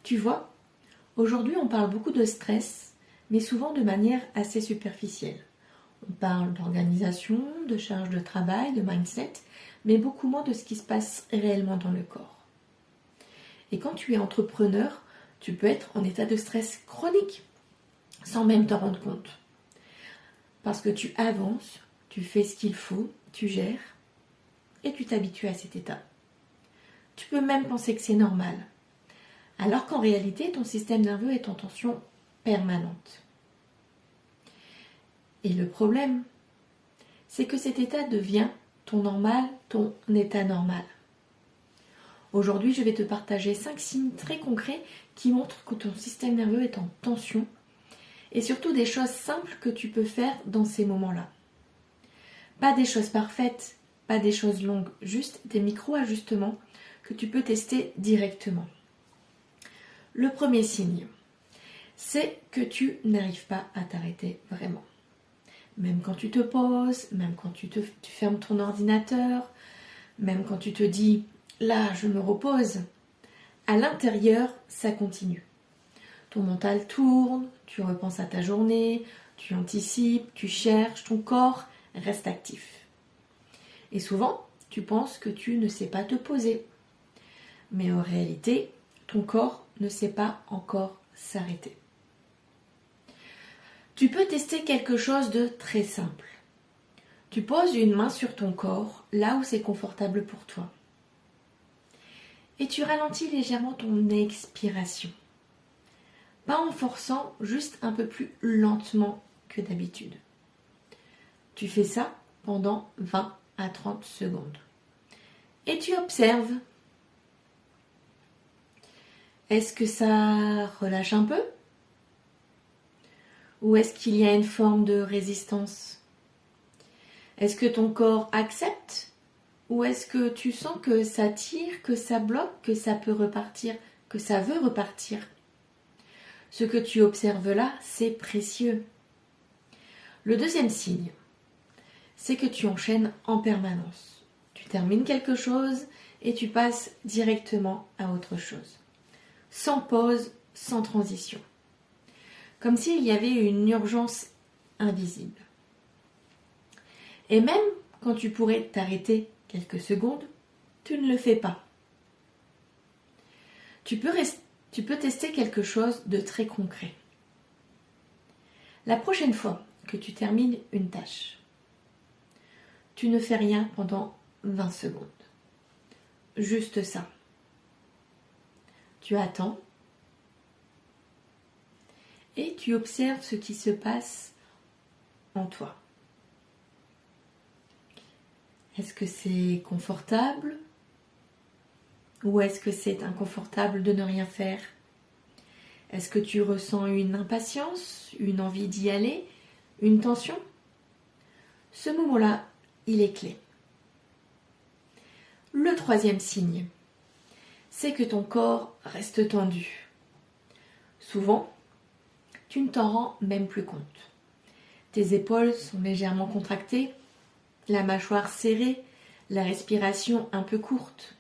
Tu vois, aujourd'hui on parle beaucoup de stress, mais souvent de manière assez superficielle. On parle d'organisation, de charge de travail, de mindset, mais beaucoup moins de ce qui se passe réellement dans le corps. Et quand tu es entrepreneur, tu peux être en état de stress chronique, sans même t'en rendre compte. Parce que tu avances, tu fais ce qu'il faut, tu gères, et tu t'habitues à cet état. Tu peux même penser que c'est normal, alors qu'en réalité, ton système nerveux est en tension permanente. Et le problème, c'est que cet état devient ton normal, ton état normal. Aujourd'hui, je vais te partager 5 signes très concrets qui montrent que ton système nerveux est en tension et surtout des choses simples que tu peux faire dans ces moments-là. Pas des choses parfaites, pas des choses longues, juste des micro-ajustements que tu peux tester directement. Le premier signe, c'est que tu n'arrives pas à t'arrêter vraiment. Même quand tu te poses, même quand tu fermes ton ordinateur, même quand tu te dis « là, je me repose », à l'intérieur, ça continue. Ton mental tourne, tu repenses à ta journée, tu anticipes, tu cherches, ton corps reste actif. Et souvent, tu penses que tu ne sais pas te poser. Mais en réalité, ton corps ne sait pas encore s'arrêter. Tu peux tester quelque chose de très simple. Tu poses une main sur ton corps, là où c'est confortable pour toi. Et tu ralentis légèrement ton expiration. Pas en forçant, juste un peu plus lentement que d'habitude. Tu fais ça pendant 20 à 30 secondes. Et tu observes. Est-ce que ça relâche un peu? Ou est-ce qu'il y a une forme de résistance? Est-ce que ton corps accepte? Ou est-ce que tu sens que ça tire, que ça bloque, que ça peut repartir, que ça veut repartir? Ce que tu observes là, c'est précieux. Le deuxième signe, c'est que tu enchaînes en permanence. Tu termines quelque chose et tu passes directement à autre chose. Sans pause, sans transition. Comme s'il y avait une urgence invisible. Et même quand tu pourrais t'arrêter quelques secondes, tu ne le fais pas. Tu peux tester quelque chose de très concret. La prochaine fois que tu termines une tâche, tu ne fais rien pendant 20 secondes. Juste ça. Tu attends et tu observes ce qui se passe en toi. Est-ce que c'est confortable? Ou est-ce que c'est inconfortable de ne rien faire? Est-ce que tu ressens une impatience, une envie d'y aller, une tension? Ce moment-là, il est clé. Le troisième signe, c'est que ton corps reste tendu. Souvent, tu ne t'en rends même plus compte. Tes épaules sont légèrement contractées, la mâchoire serrée, la respiration un peu courte.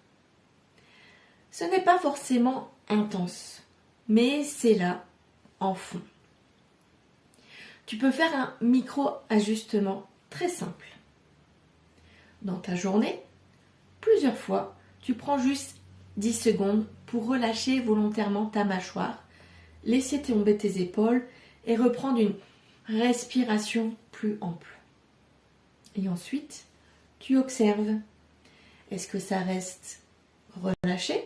Ce n'est pas forcément intense, mais c'est là, en fond. Tu peux faire un micro-ajustement très simple. Dans ta journée, plusieurs fois, tu prends juste 10 secondes pour relâcher volontairement ta mâchoire, laisser tomber tes épaules et reprendre une respiration plus ample. Et ensuite, tu observes. Est-ce que ça reste relâché?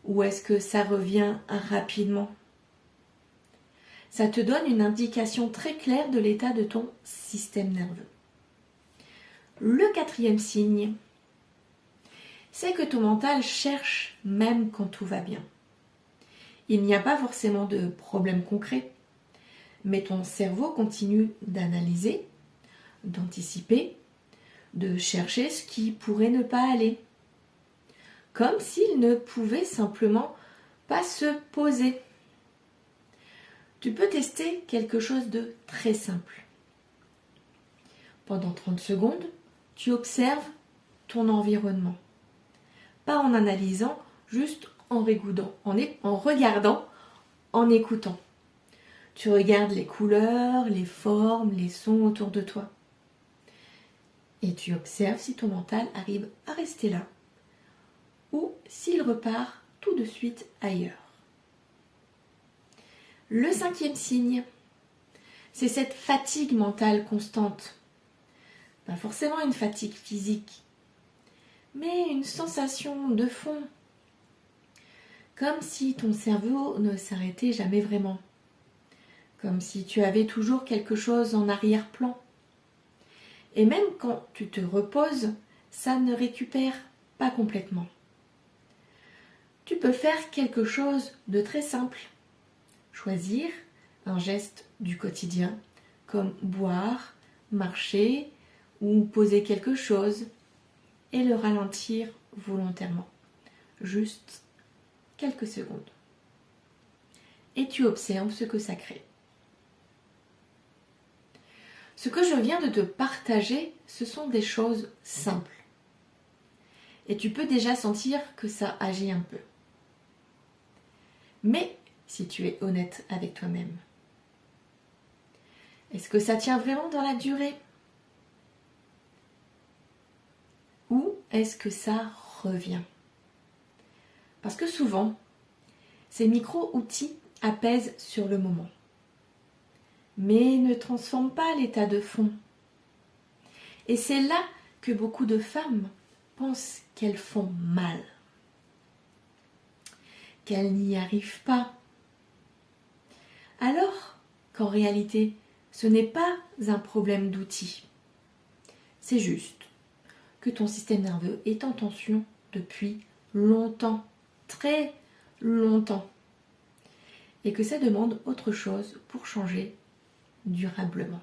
Ou est-ce que ça revient rapidement? Ça te donne une indication très claire de l'état de ton système nerveux. Le quatrième signe, c'est que ton mental cherche même quand tout va bien. Il n'y a pas forcément de problème concret, mais ton cerveau continue d'analyser, d'anticiper, de chercher ce qui pourrait ne pas aller. Comme s'il ne pouvait simplement pas se poser. Tu peux tester quelque chose de très simple. Pendant 30 secondes, tu observes ton environnement. Pas en analysant, juste en regardant, en écoutant. Tu regardes les couleurs, les formes, les sons autour de toi. Et tu observes si ton mental arrive à rester là ou s'il repart tout de suite ailleurs. Le 5e signe, c'est cette fatigue mentale constante. Pas forcément une fatigue physique, mais une sensation de fond. Comme si ton cerveau ne s'arrêtait jamais vraiment. Comme si tu avais toujours quelque chose en arrière-plan. Et même quand tu te reposes, ça ne récupère pas complètement. Tu peux faire quelque chose de très simple. Choisir un geste du quotidien, comme boire, marcher ou poser quelque chose, et le ralentir volontairement. Juste quelques secondes. Et tu observes ce que ça crée. Ce que je viens de te partager, ce sont des choses simples. Et tu peux déjà sentir que ça agit un peu. Mais si tu es honnête avec toi-même, est-ce que ça tient vraiment dans la durée? Ou est-ce que ça revient? Parce que souvent, ces micro-outils apaisent sur le moment, mais ne transforment pas l'état de fond. Et c'est là que beaucoup de femmes pensent qu'elles font mal, qu'elles n'y arrivent pas. Alors qu'en réalité, ce n'est pas un problème d'outils. C'est juste que ton système nerveux est en tension depuis longtemps, très longtemps, et que ça demande autre chose pour changer durablement.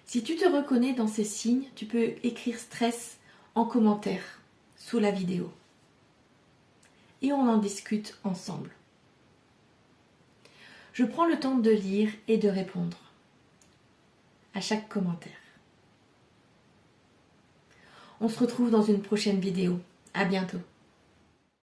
Si tu te reconnais dans ces signes, tu peux écrire stress en commentaire sous la vidéo. Et on en discute ensemble. Je prends le temps de lire et de répondre à chaque commentaire. On se retrouve dans une prochaine vidéo. À bientôt.